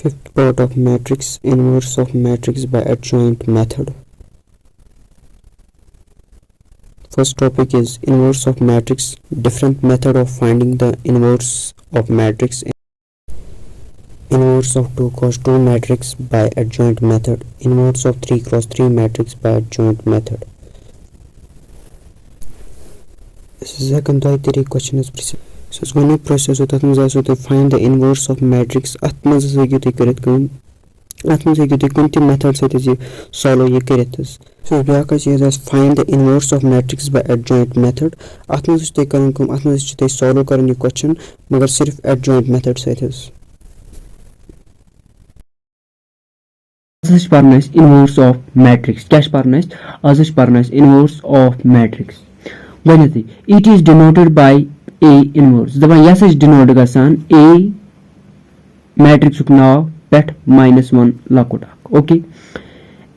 Fifth part of matrix, inverse of matrix by adjoint method. First topic is inverse of matrix, different method of finding the inverse of matrix. Inverse of 2 cross 2 matrix by adjoint method. Inverse of 3 cross 3 matrix by adjoint method. Second question is precise. So one process होता है तो find the inverse of matrix. अतमज़ से क्यों तक कम अतमज़ से क्यों कौन ती method से तो solve ये करते हैं. So ब्याका चीज़ है find the inverse of matrix by adjoint method. अतमज़ से करें कम अतमज़ से solve करें ये question मगर सिर्फ adjoint method से है. आज पढ़ना inverse of matrix. क्या पढ़ना आज पढ़ना inverse of matrix. गणित it is denoted by A inverse. दबा यह सच denote गसान A matrix now pet -1 लाकोटा. Okay.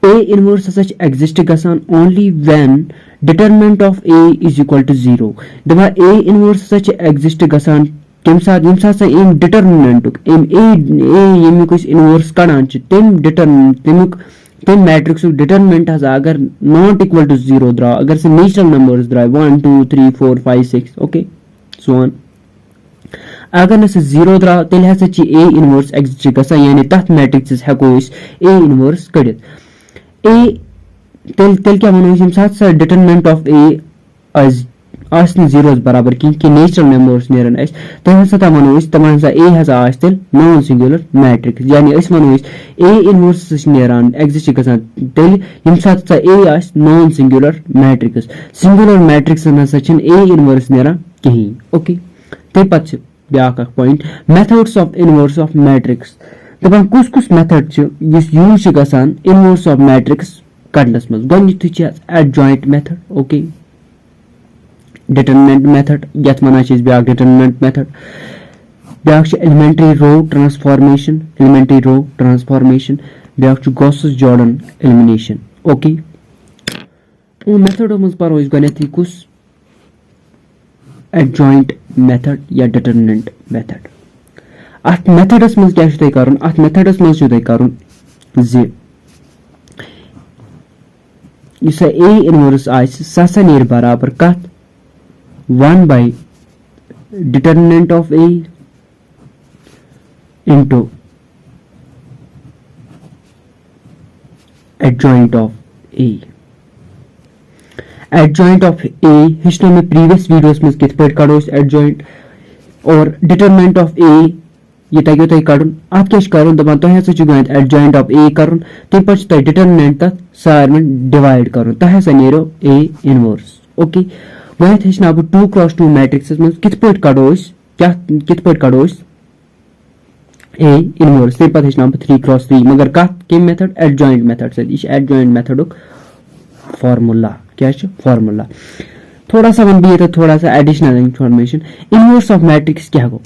A inverse such exist गसान only when determinant of A is equal to 0. दबा A inverse सच exist गसान किम साथ से इन determinant in A yummy कुछ inverse Kadan च तिम determinant तिम matrix determinant has अगर not equal to 0 द्रा अगर से natural numbers द्रा 1 2 3 4 5 6 okay. So on. अगर नस 0 द्रा तेल हसा ची A inverse exist गसा यानी तथ matrices हेको इस A inverse कड़ित A तेल क्या वनो इस साथ सा determinant of A as आसन 0 बराबर की natural numbers नेरन एस तो हसा ता वनो इस तमान सा A हसा आस तेल non singular matrix यानी इस वनो इस A inverse सच नेरन exist गसा तेल इम साथ सा A us non singular matrix singular matrix न सचिन A inverse नेरन कहीं. Okay. ते पछ ब्याक point methods of inverse of matrix दपन कुछ मेथड छ यस यूज छ गसान इनवर्स ऑफ मैट्रिक्स कढनस मज गणित छ adjoint method. Okay. Determinant method यत मना छ ब्याक डिटरमिनेंट मेथड ब्याक छ एलिमेंटरी रो ट्रांसफॉर्मेशन ब्याक छ गॉस जॉर्डन एलिमिनेशन. ओके. ओ मेथड मज परो इस गणित कुछ adjoint method या determinant method. अथ मेथडस मज क्या छुते करुन अथ मेथडस मज छुते करुन जे इस A inverse आइस ससा नेर बराबर कत 1 by determinant of A into adjoint of A. Adjoint of A histo में प्रीवियस वीडियोस में कित पेट करो एडजॉइंट और डिटरमिनेंट ऑफ ए ये तगयो तय करुन आप क्या करुन दबा तो है सच गयत एडजॉइंट ऑफ ए करुन ते पछ तय डिटरमिनेंट तक सार में डिवाइड करुन तह से नेरो ए इनवर्स. ओके. गयत हिस्ना अब 2 क्रॉस 2 मैट्रिक्स में कित पेट करो क्या कित पेट करो ए इनवर्स ते पछ हिस्ना 3 क्रॉस 3 मगर का के मेथड एडजॉइंट मेथड से इस एडजॉइंट मेथड फार्मूला क्या है फार्मूला थोड़ा सा वन भी तो थोड़ा सा additional information inverse of matrix क्या गो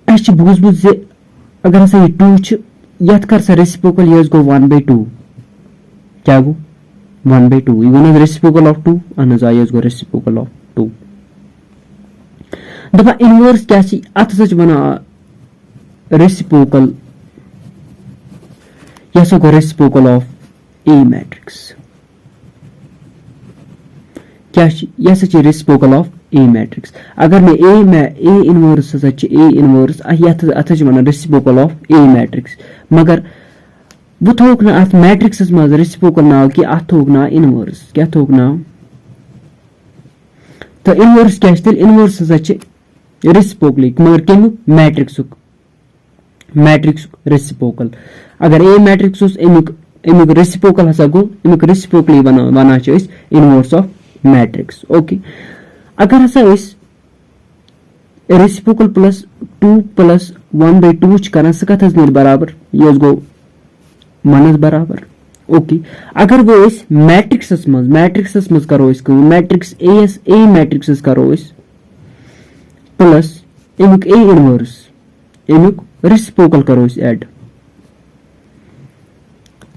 अच्छ बुझ से अगर ऐसा 2 छ यत कर सा रेसिप्रोकल यस गो 1/2 क्या गो 1/2 इवन रेसिप्रोकल ऑफ 2 अनज यस गो रेसिप्रोकल ऑफ 2 दफा इनवर्स क्या सी अत सच बना रेसिप्रोकल यस गो रेसिप्रोकल ऑफ ए मैट्रिक्स क्या यह सच रेसिप्रोकल ऑफ ए मैट्रिक्स अगर मैं A inverse such A inverse अथ मन रेसिप्रोकल ऑफ ए मैट्रिक्स मगर वो थोक ना अथ मैट्रिक्स मज रेसिप्रोकल नाव कि अथ थोक ना इनवर्स क्या थोक नाव तो इनवर्स क्या इनवर्स सच रेसिप्रोकल मगर केमु मैट्रिक्स रेसिप्रोकल अगर ए मैट्रिक्स एमुक रेसिप्रोकल हसा गो एमुक रेसिप्रोकल वना छ इनवर्स ऑफ मैट्रिक्स. ओके. अगर हसा इस रेसिप्रोकल प्लस 2 प्लस 1/2 करना सकत हज बराबर यस गो मनस बराबर. ओके. अगर वो इस मैट्रिक्स मज करो इसको मैट्रिक्स ए मैट्रिक्स करो इस प्लस एमुक ए इनवर्स एमुक रेसिप्रोकल करो इस ऐड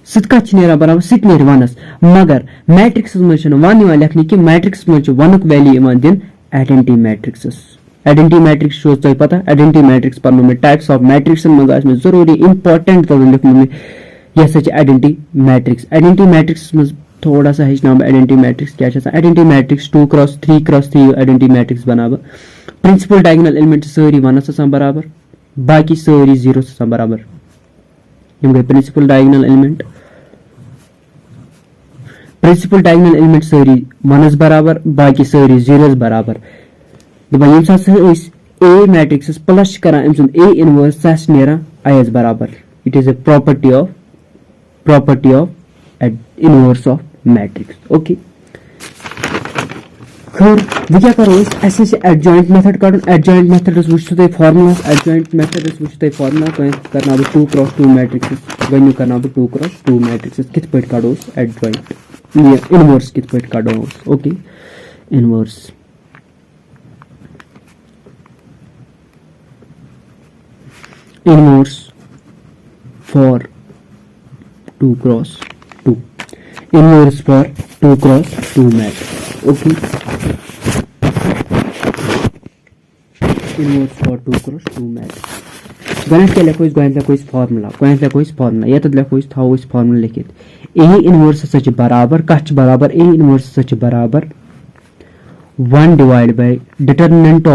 सित नेरा बराबर सित नेर वनस मगर मैट्रिक्स में वन लिखने कि मैट्रिक्स में वन वैल्यू दिन आइडेंटिटी मैट्रिक्स आइडेंटिटी मैट्रिक्स छो तोय पता आइडेंटिटी मैट्रिक्स पढ़नो में टाइप्स ऑफ मैट्रिक्स मज में जरूरी इंपॉर्टेंट तो लिखनो में यह सच आइडेंटिटी मैट्रिक्स में थोड़ा सा हेचना आइडेंटिटी मैट्रिक्स क्या identity matrix 2x3x3 identity matrix बना प्रिंसिपल डायगोनल एलिमेंट सारी 1 बराबर बाकी सारी 0 बराबर यम गए प्रिंसिपल डायगोनल एलिमेंट सारी 1 बराबर बाकी सारी 0 बराबर दपान यम साथ ए मैट्रिक्स प्लस करान अम सुंद ए इनवर्स सह नेरान आयस बराबर it is a property of inverse of matrix okay खैर वो क्या करो ऐसे एडजॉइंट मेथड कड़न एडजॉइंट मेथड वो तुम फार्मुला एडजॉइंट मेथड वो तुम फार्मुला करना 2x2 मैट्रिक्स गो करना 2x2 मैट्रिक्स कित पे कड़ो एडजॉइंट इनवर्स कित पे कड़ो okay inverse for 2x2 inverse for 2x2 matrix okay inverse for 2x2 matrix गणित के लिखो इस गणित को इस फार्मूला या तो लिखो इस थाओ इस फार्मूला लिखित a इनवर्स सच बराबर कच बराबर a इनवर्स सच बराबर 1 divided by determinant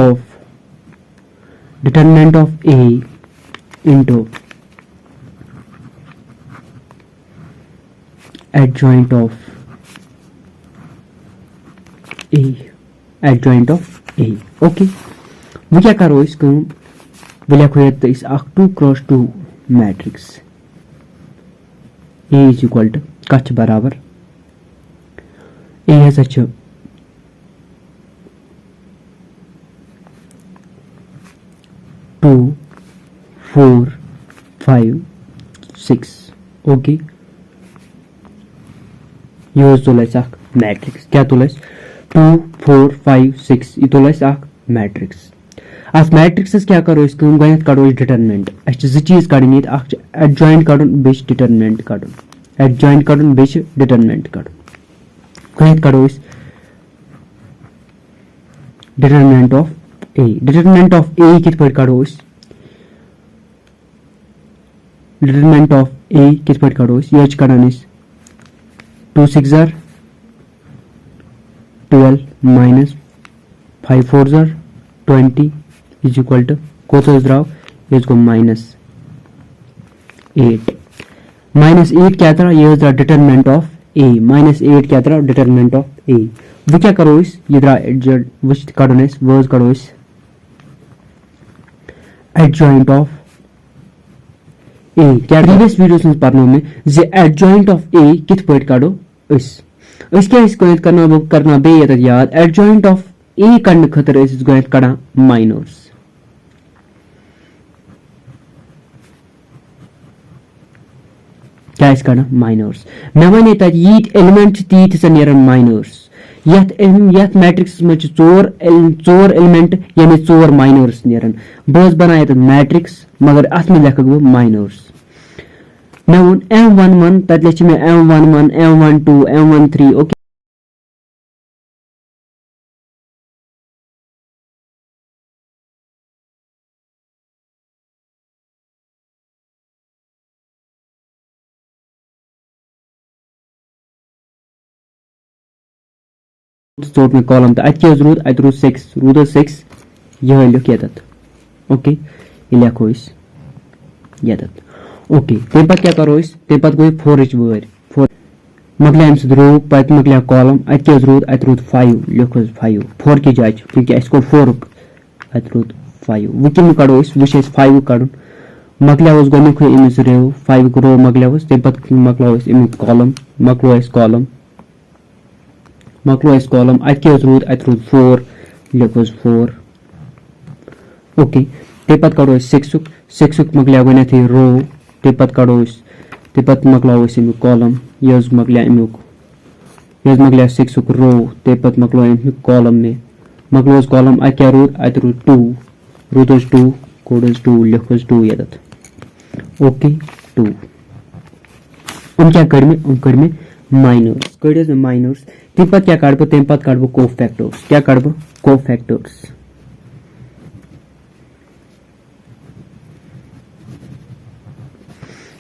of a into adjoint of a okay वो क्या करो इस वो लिखो ये इस 2x2 matrix a is equal to कच बराबर a हसा 2 4 5 6 ओके ये तुलस मैट्रिक्स क्या तुलस 2 4 5 6 ये तुलस मैट्रिक्स अस मैट्रिक्स क्या करो इस गणित कड़ो डिटरमिनेंट जो चीज कड़न ये एडजॉइंट कड़न बे डिटरमिनेंट कड़न एडजॉइंट कड़न बे डिटरमिनेंट कड़न गणित कड़ो इस डिटरमिनेंट ऑफ ए कित पे कड़ो डिटरमिनेंट ऑफ ए कित पे कड़ो ये Kadan 2 6 12 minus 5 4 20 is equal to कोत द्राव इसको -8 क्या था ये द्रा डिटरमिनेंट ऑफ ए -8 क्या था डिटरमिनेंट ऑफ ए वो क्या करो इस ये द्रा विच कड़ो इस वर्ड कड़ो इस एडजॉइंट ऑफ ए क्या प्रीवियस वीडियोस में पढ़नो में जे एडजॉइंट ऑफ ए कित पे कड़ो इस क्या इस गणित करना बे याद एडजॉइंट ऑफ ए कड़न खतर इस गणित कड़ा माइनर्स क्या इस कड़ा माइनर्स मैं वन तक यीत एलिमेंट तीत से नेरन माइनर्स यथ मैट्रिक्स में चोर एलिमेंट यानी 4 माइनर्स नेरन बस बना मैट्रिक्स मगर अत में लिख बह माइनर्स मैं वो M11 तक लिख मैं M11 M12 M13 ओके सोट में कॉलम तो अत रूद अत रूद 6 रूद 6 यह लिख ये ओके ये लिखो इस ये ओके तम पे क्या करो तम पे गई 4 वर 4 मकल अम सो पे मकल कॉलम अत रूद 5 लिखो 5 4 की जाए क्योंकि अस को 4 अत रूद 5 वो कम कड़ो वो 5 कड़न मकल गोमुख अमिस रो 5 रो मकल तम पे मकलो अमिक कॉलम मकलो कॉलम अत रूद 4 लिखो 4 ओके तम पे कड़ो 6 मकल गो रो तम पे कड़ो तम पे मकलो अमिक कॉलम यह मकल अमुक यह मकल 6 रो तम पे मकलो अमिक कॉलम में मकलो कॉलम अत रूद 2 रूद 2 कोड 2 लिखो 2 ये ओके 2 क्या कर में माइनर्स कड़ माइनर्स तम पे क्या कड़ तम पे कड़ कोफैक्टर्स क्या कड़ कोफैक्टर्स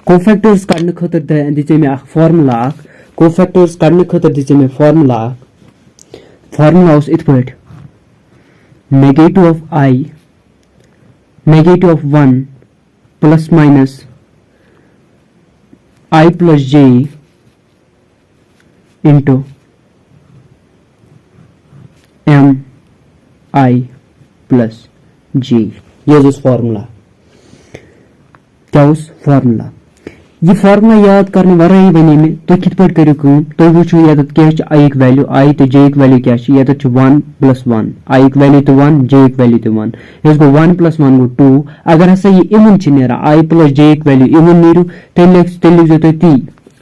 कोफैक्टर्स कड़ने खतर दिचे मे फार्मूला कोफैक्टर्स कड़ने खतर दिचे मे फार्मूला उस इत पट negative of 1 plus minus I plus j into m I plus j ये फार्मूला क्या फार्मूला ये फार्मूला याद करने वराई बने में तो कित पट करू कम तो वुचो यत क्या I वैल्यू I तो j वैल्यू क्या यत 1 plus 1 I वैल्यू तो 1 j वैल्यू तो 1 इसको 1 plus 1 गो 2 अगर हसा ये इवन नेरा I plus j वैल्यू इवन नीरू तेल जो तो ती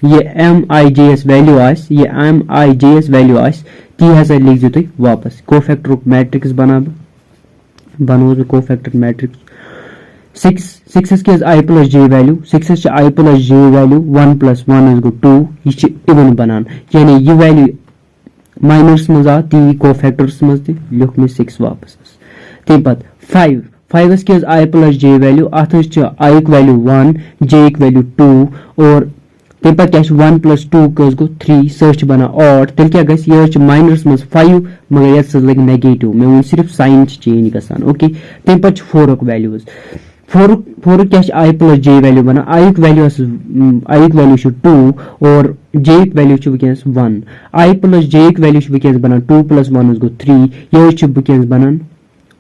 ये m I j s value आस ये m I j s value आस ती हसा लिख जो तो वापस कोफैक्टर मैट्रिक्स बनो cofactor matrix 6 is I plus j value 6 is I plus j value 1 plus 1 is 2 ये इवन बनान यानी ये वैल्यू माइनस मज आ ती कोफैक्टर्स मज ती लिख में 6 वापस ते पत 5 is I plus j value अथ I वैल्यू 1 j वैल्यू 2 और ते पत क्या 1 plus 2 कस गो 3 सर्च बना ऑड तेल क्या गस ये माइनस मज 5 मगर ये सज लग नेगेटिव मैं वो सिर्फ साइन चेंज गसान ओके ते पत 4 वैल्यूज 4 क्या I plus j वैल्यू बना I वैल्यू 2 और j वैल्यू वैकेंस 1 I plus j वैल्यू वैकेंस बना 2 plus 1 is 3 ये वैकेंस बनन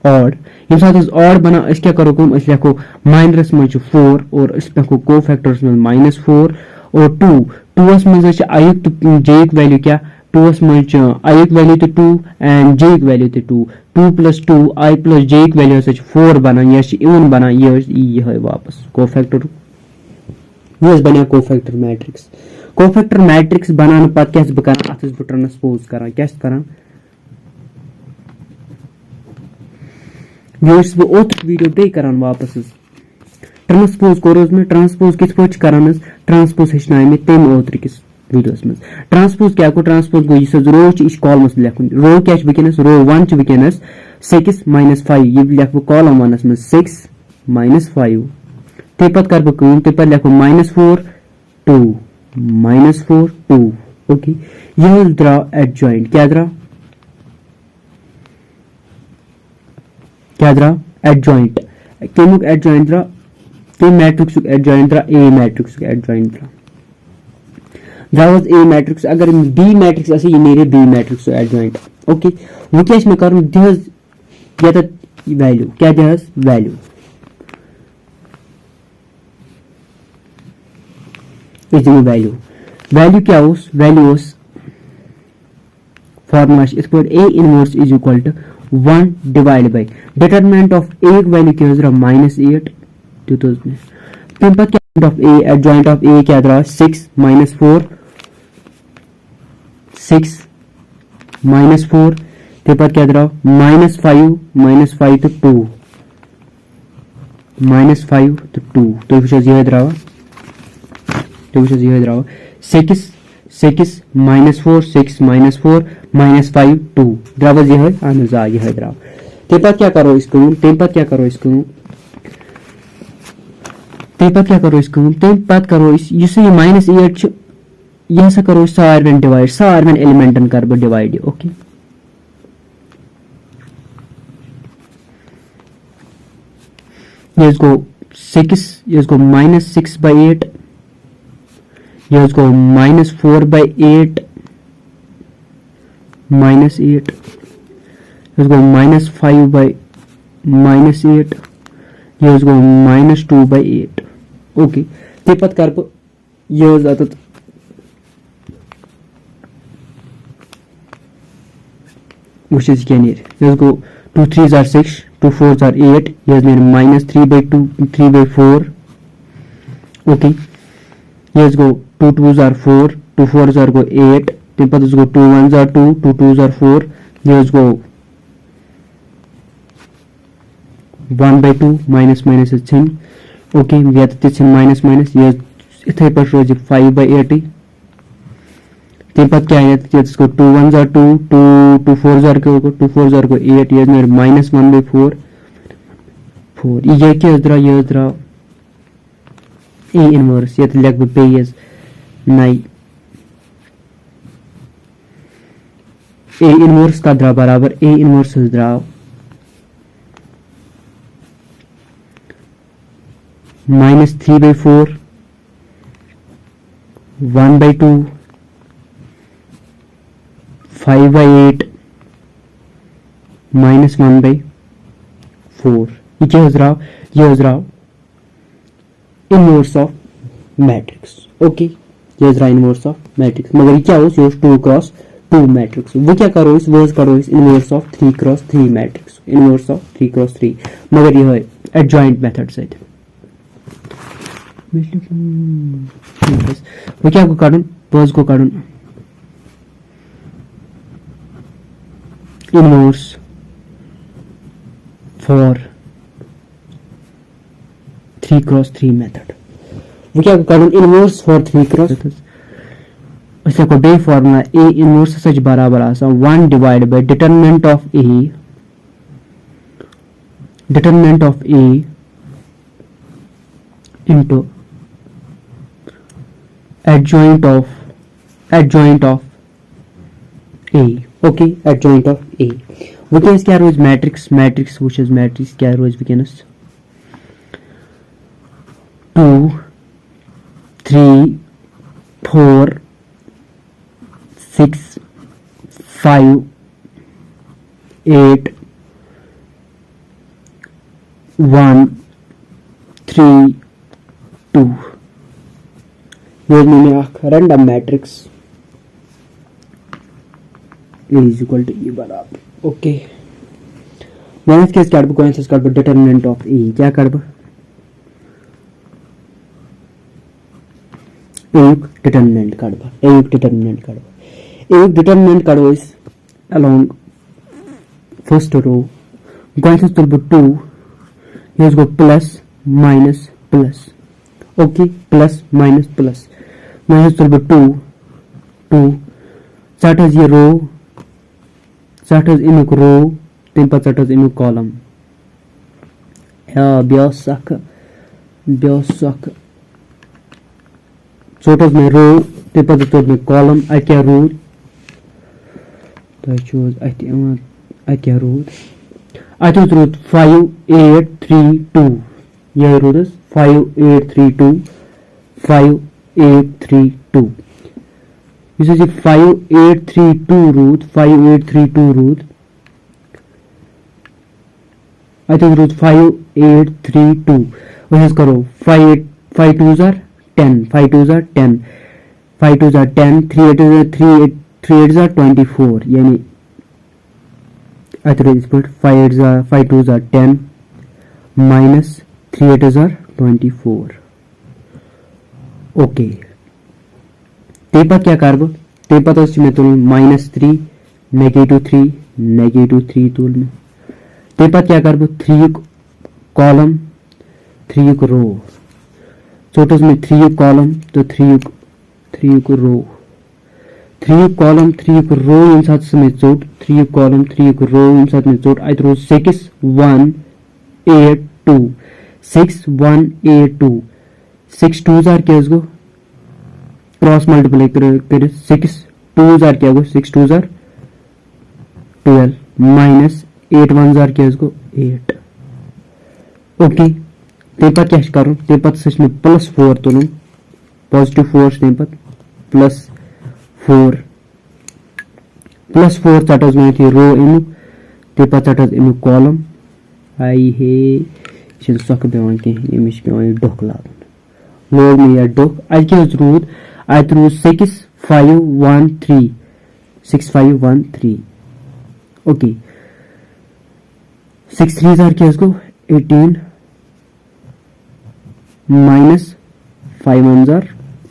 ऑड ये साथ इस ऑड बना इस क्या करो कम इस लिखो माइनस में 4 और इस लिखो कोफैक्टर्स में -4 और 2 में I तो j वैल्यू क्या 2 में I वैल्यू तो 2 एंड j वैल्यू तो 2 plus 2 I plus j value 4 बना ये इवन बना ये है वापस कोफैक्टर ये बना कोफैक्टर मैट्रिक्स बनाने पत क्या बना अत बह ट्रांसपोज करा क्या करा ये बह ओत वीडियो बे करान वापस ट्रांसपोज कोर में ट्रांसपोज कित पट करान ट्रांसपोज हेचना में तम ओत्र किस वीडियोस में ट्रांसपोज क्या को ट्रांसपोज गो ये रो इस कॉलमस लिखुन रो क्या वैकेंस रो 1 वैकेंस 6 minus 5 ये लिखो कॉलम 1 में 6 minus 5 ते पत कर बकूम ते पर लिखो -4 2 ओके ये द्रा एडजॉइंट क्या द्रा एडजॉइंट केमुक एडजॉइंट द्रा ते मैट्रिक्स एडजॉइंट द्रा ए मैट्रिक्स एडजॉइंट द्रा was A matrix अगर B matrix ऐसे ये मेरे B matrix एडजॉइंट ओके वो क्या इसमें करूँ दिस या तो वैल्यू क्या दिस वैल्यू क्या उस फॉर्मूला इस पर A inverse is equal to 1 divide by determinant of A value क्या है -8 2000 फिर पर क्या of A adjoint of A क्या है 6 -4 6 -4 ते पर क्या दरा -5 तो 2 -5 तो 2 तो विच यह दरा 6 -4 6 -4 -5 2 दरा यह अनुजा यह दरा ते पर क्या करो इसको ते पर क्या करो इस ये -8 यह सा करो सारवन डिवाइड सारवन एलिमेंटन कर डिवाइड ओके ये इसको 6 ये इसको -6/8 ये इसको -4/8 -8 इसको -5/8 ये इसको -2/8 ओके ते पत कर ये जात which is क्या नेर let's go 2 3s are 6 2 4s are 8 yes Ner -3/2 3/4 okay yes go 2 2s are 4 2 4s are go 8 then पर go 2 1s are 2 2 2s are 4 yes go 1/2 minus is 10 okay we have to minus yes इथे पर रोज 5/8 ते पत क्या है इसको 2 1s are 2 2 4s are को 2 4s are को 8 ये -1/4 4 ये क्या इधर A इनवर्स ये लिख बह पेज नई A इनवर्स का द्रा बराबर A इनवर्स द्राव -3/4 1/2 5/8 -1/4 ये क्या द्राव इनवर्स ऑफ मैट्रिक्स ओके ये इनवर्स ऑफ मैट्रिक्स मगर ये क्या 2x2 मैट्रिक्स वो क्या करो inverse of 3x3 matrix inverse of 3x3 मगर ये एडजॉइंट मेथड से वो क्या को काढून बस को काढून इनवर्स फॉर 3x3 मेथड वो क्या को काढून इनवर्स फॉर 3x ऐसा को बे फॉर्मूला A इनवर्स सच बराबर आसा 1 divide by determinant of A into adjoint of A okay adjoint of A वुकस क्या रोज मैट्रिक्स which is मैट्रिक्स क्या रोज वुकस 2 3 4 6 5 8 1 3 2 ये मैंने random matrix A is equal to E बराबर ओके मैंने केस काढब डिटरमिनेंट ऑफ E क्या काढब एक डिटरमिनेंट काढब इस along first row going to 2 here go plus minus plus okay plus minus plus minus to 2 that is your row that is in row then that is in column yeah biosak so it is my row then that is my column I can row I choose I can row I choose row 5 8 3 2 ये row is 5 8 3 2 5 8 3 2 this is 5 8 3 2 root 5 8 3 2 root I think root 5 8 3 2 वैसे करो 5 2s are 10 5 2s are 10 5 2s are 10 3 8s are 3 8s are 24 यानी I think this point 5 2s are 10 minus 3 8s are 24 okay तेपत क्या करब तेपत में तुल -3 -3 तुल में तेपत क्या करब 3 कॉलम 3 रो चोटस में 3 कॉलम तो 3 रो 3 कॉलम 3 रो इन साथ में चोट 3 कॉलम 3 रो इन साथ में चोट आई थ्रो 6 1 8 2 6 1 8 2 6 2s are क्या गो क्रॉस मल्टीप्लाई कर 6 2s are क्या go 6 2s are 12 minus 8 1s are क्या गो 8 ओके तेपत क्या करूं तेपत सच में +4 तुलूं पॉजिटिव 4 तेपत +4 चटस में थी रो इनु तेपत चटस इनु कॉलम आई हे छन सक बेवन के इमिश बेवन डोक लागन लोग में या डोक आज के रूट आई थ्रू 6 5 1 3 6 5 1 3 ओके 6 3s are क्या इसको 18 minus 5 1s are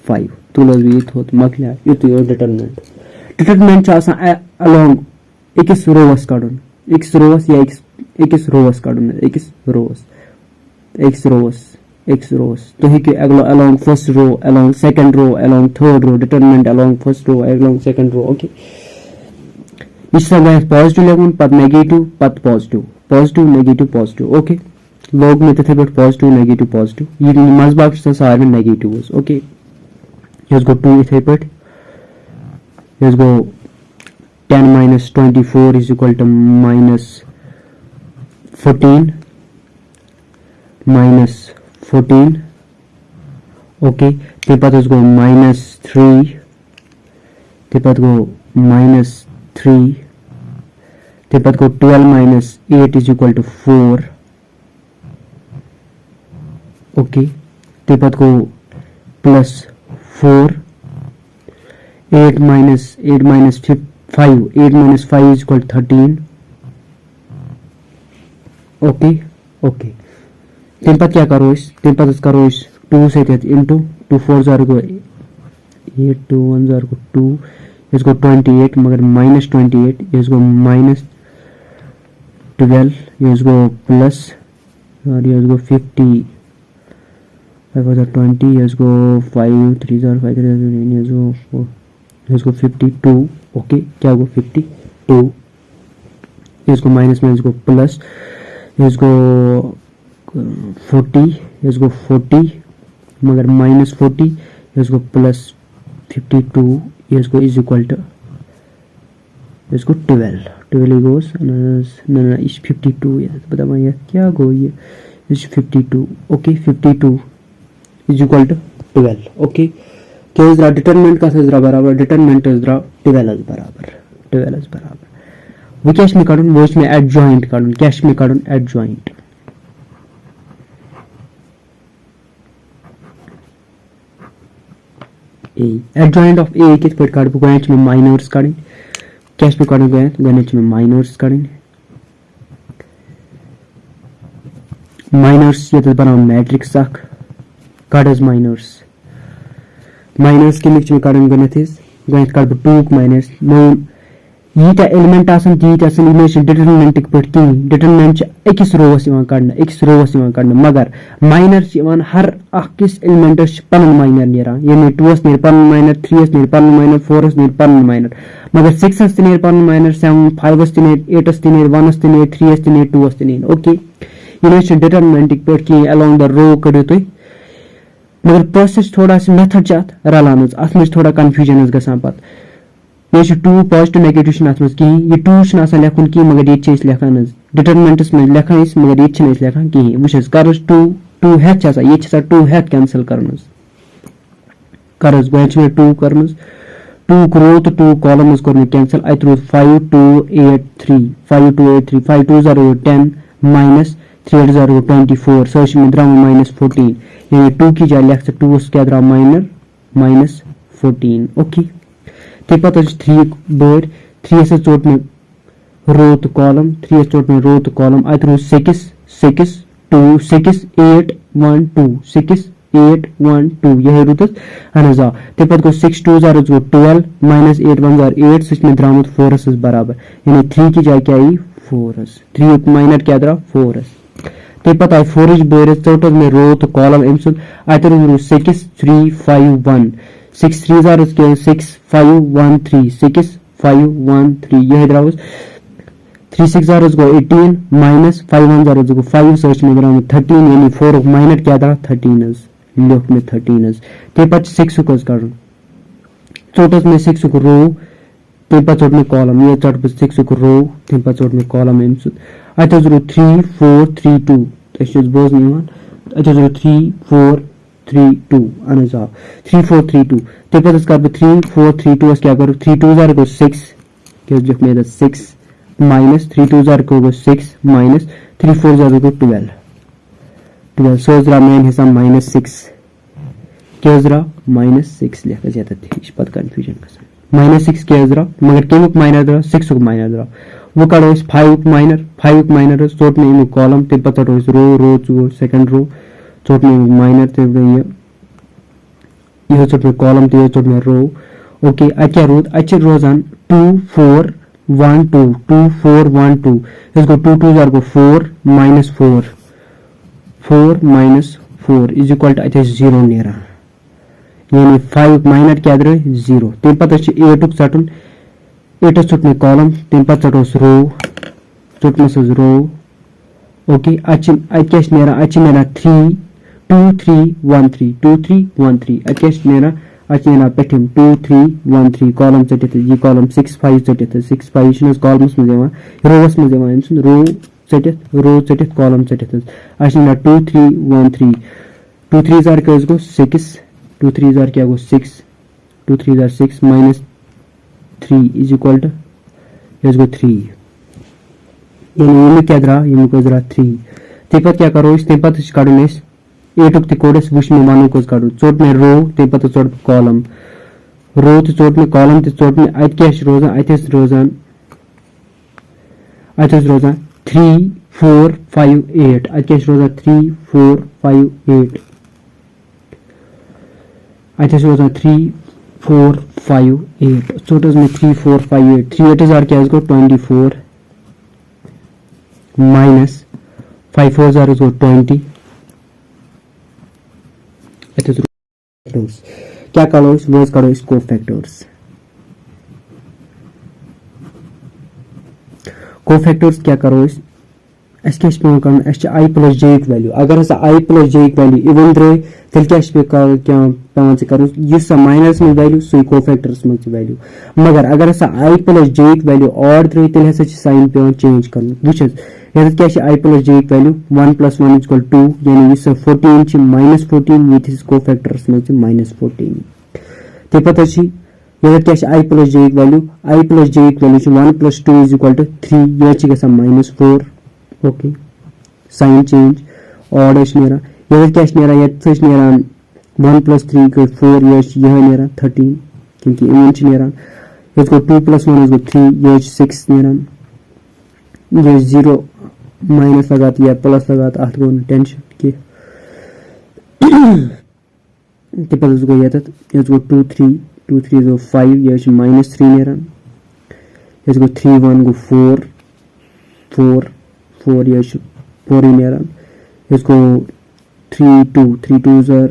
5 तुलस भी थोत मखल्या ये तो योर डिटरमिनेंट चासा along एकस रोवस काढून एकस रोवस या एकस रोवस काढून एकस रोवस तो ही के along first row along second row along third row determinant along first row along second row okay इस समय पॉजिटिव लेगुन पद नेगेटिव पद पॉजिटिव नेगेटिव पॉजिटिव ओके लोग में तिथे पे पॉजिटिव ये मजबाग सारे नेगेटिव ओके यस गो 2 इथे पे yes go 10 minus 24 is equal to minus 14 okay the path is go minus 3 the path go minus 3 the path go 12 minus 8 is equal to 4 okay the path go plus 4 8 minus 5 8 minus 5 is equal to 13 okay तम पत क्या करो तम पत करो 2 से into 2 4 jar गो 8 2 1 jar गो 2 इसको 28 मगर माइनस 28 इसको माइनस 12 इसको प्लस और इसको 50 5 20 इसको 5 3 जार 5 3 इसको 52 ओके क्या होगा 52 इसको माइनस में इसको प्लस इसको 40 इसको 40 मगर माइनस 40 इसको प्लस 52 इसको इज इक्वल टू इसको 12 गोस ना इस 52 ये पता मैं क्या गो ये इस 52 okay 52 is equal to 12 okay क्या इस डिटरमिनेंट का इस बराबर डिटरमिनेंट इस 12 बराबर वो कैश में काढून वो इसमें एडजॉइंट काढून कैश में काढून एडजॉइंट एडजॉइंट ऑफ ए किस पर काढ गोयच में माइनर्स काढीन कैश में काढून गोयच में माइनर्स काढीन माइनर्स ये तो बनाओ मैट्रिक्स अख काढस माइनर्स के मिक्स में काढून गोयच काढ 2 माइनस यीटा एलिमेंट आसन तीत आसन इमेज डिटरमिनेंट पर की डिटरमिनेंट एकस रोवस इवान मगर माइनर इवान हर अकिस एलिमेंटस पन माइनर नेरा यानी 2 नेर पन माइनर 3 नेर पन माइनर 4 नेर पन माइनर मगर 6 नेर पन माइनर 7 5 नेर 8 नेर 1 नेर 3 नेर 2 नेर ओके इमेज डिटरमिनेंट पर की अलोंग द रो करियो तो मगर प्रोसेस थोड़ा सा मेथड जात रलानस अथ में थोड़ा कंफ्यूजन गसान पत ये 2 पॉजिटिव नेगेटिव अथ की ये 2 लेखन की मगर ये लेखान डिटरमिनेंट्स में लेखान मगर ये लेखान कहीं वुस कर 2 हेत ये 2 हेत कैंसिल करस गो 2 कर 2 रो तो 2 कॉलम कर कैंसिल अत रो 5 2 8 3 5 2 8 3 5 2 0 10 माइनस 3 0 24 सो में द्रा माइनस 14 यानी 2 की जाए लेख 2 क्या द्रा माइनस 14 ओके ते पता 3 बोर्ड 3 से चोट में रो तो कॉलम 3 से चोट में रो तो कॉलम अत रो 6 6 2 6 8 1 2 6 8 1 2 यह रुतस अनजा ते पत को 6 2 0 12 माइनस 8 1 0 8 सच में द्रामत 4 बराबर यानी 3 की जाए क्या आई 4 3 माइनर क्या द्रा 4 ते पता 4 बोर्ड चोट में रो तो कॉलम एमस अत रो 6 3 5 1 6 3 0 6 5 1 3 6 5 1 3 यह द्रावस 3 6 0 go 18 minus 5 1 0 go 5 सर्च में द्राव 13 यानी 4 माइनर क्या द्रा 13 लोक में 13 ते पच 6 को कर चोटस में 6 को रो ते पच चोट में कॉलम ये चोट में 6 को रो ते पच चोट में कॉलम एमस अत 3 4 3 2 तशज बोज निवान अत 3 4 3 2 अनजा 3 4 3 2 ते पत कर 3 4 3 2 क्या करो 3 2 0 go 6 के जो में 6 माइनस 3 2 0 go 6 माइनस 3 4 0 go 12 सो जरा मेन हिसाब माइनस 6 के जरा माइनस 6 लिखा जाता है इस पद कंफ्यूजन का माइनस 6 के जरा मगर के माइनर जरा 6 को माइनर जरा वो करो 5 माइनर सोट में कॉलम ते पत रो सेकंड रो चोट में माइनर ते ये चोट में कॉलम ते चोट में रो ओके अच्छा रोजान 2 4 1 2 2 4 1 2 इसको 2 2 0 को 4 माइनस 4 इज इक्वल टू अच्छा 0 नेरा यानी 5 माइनर क्या दे 0 ते पता 8 चटन 8 चोट में कॉलम ते पता चटोस रो चोट में रो ओके क्या नेरा 3 2 3 1 3 2 3 1 3 क्या नेरा पेठिम 2 3 1 3 कॉलम चटित ये कॉलम 6 5 चटित 6 5 कॉलमस मज रोवस मज रो चटित कॉलम चटित नेरा 2 3 1 3 2 3 आर क्या गो 6 2 3 आर क्या go 6 2 3 R 6 minus 3 is equal to yes go 3 यानी ये क्या द्रा ये को द्रा 3 ते पत क्या करो इस ते पत काढून इस 8 उक्ति कोडस वुश में मानो को काढू चोट में रो ते पत चोट कॉलम रो ते चोट में कॉलम ते चोट में अत क्या रोजान 3 4 5 8 अत क्या रोजान 3 4 5 8 अत रोजान 3 4 5 8 चोटस में 3 4 5 8 3 8 आर क्या गो 24 minus 5 4 आर गो 20 क्या करो इस वर्स करो इस कोफैक्टर्स क्या करो इस क्या पेवान कर आई प्लस जे वैल्यू अगर हसा आई प्लस जे वैल्यू इवन द्रे तेल क्या पेवान करो इस माइनस में वैल्यू सो कोफैक्टर्स में वैल्यू मगर अगर हसा आई प्लस जे वैल्यू ऑड द्रे तेल हसा साइन पेवान चेंज कर वुचस क्या आई प्लस जे वैल्यू 1 + 1 = 2 यानी इस 14 माइनस 14 ये कोफैक्टर्स में माइनस 14 ते पता क्या आई प्लस जे वैल्यू 1 + 2 = 3 यह गसा minus 4 okay sign change odd नेरा क्या नेरा 1 + 3 = 4 यह नेरा 13 क्योंकि इवन नेरा इसको 2 + 1 = 3 यह 6 नेरा ये 0 माइनस लगात या प्लस लगात अत गो टेंशन की ते पस गो ये गो 2 3 2 3 गो 5 यह माइनस 3 नेरा ये गो 3 1 गो 4 4 4 यह 4 नेरा इसको 3 2 3 2 जार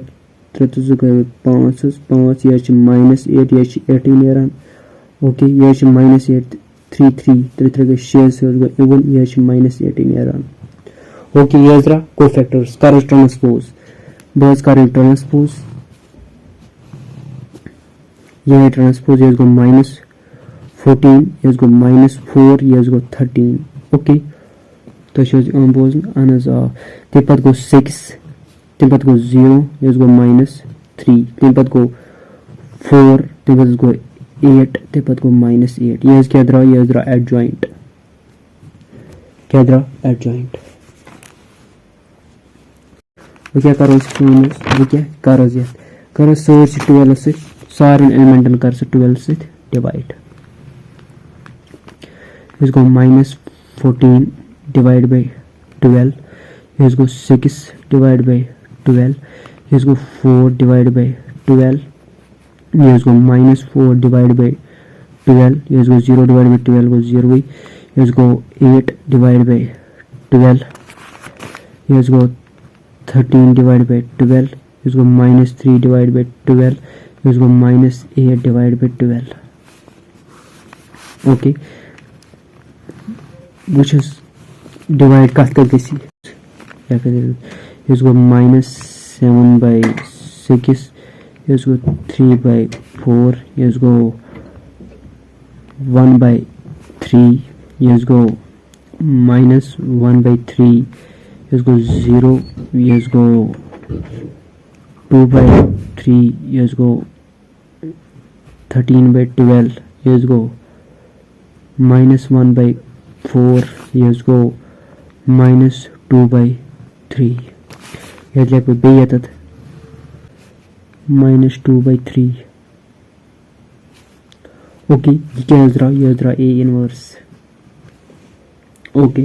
3 गो 5 5 यह माइनस 8 यह 18 नेरा ओके यह माइनस 8 3 3 3 3 गो 6 गो इवन यह माइनस 18 नेरा ओके यह द्रा कोफैक्टर्स कर ट्रांसपोज बस कर ट्रांसपोज यह ट्रांसपोज यह गो माइनस 14 यह गो माइनस 4 यह गो 13 ओके तो बोजन अहन ते पत गो 6 ते पत गो 0 यह गो माइनस 3 ते पत गो 4 ते पत गो 8 ते पत गो माइनस 8 यह क्या द्रा एडजॉइंट क्या द्रा एडजॉइंट वो क्या करो वो क्या करो सोर्स 12 से सारे एलिमेंटन कर 12 से डिवाइड इसको माइनस 14 डिवाइड बाय 12 इसको 6 डिवाइड बाय 12 इसको 4 डिवाइड बाय 12 इसको माइनस 4 डिवाइड बाय 12 इसको 0 डिवाइड बाय 12 को 0 इसको 8 डिवाइड बाय 12 इसको 13 डिवाइड बाय 12 इसको माइनस 3 डिवाइड बाय 12 इसको minus 8 divide by 12 okay which is divide cut कर किसी क्या करें इसको माइनस 7 by 6 इसको 3 by 4 इसको 1 by 3 इसको माइनस 1 by 3 इसको 0 इसको 2 by 3 इसको 13 by 12 इसको माइनस 1 by 4 इसको माइनस 2 by 3 यह बेयत माइनस 2 by 3 ओके ये क्या यह ए इनवर्स ओके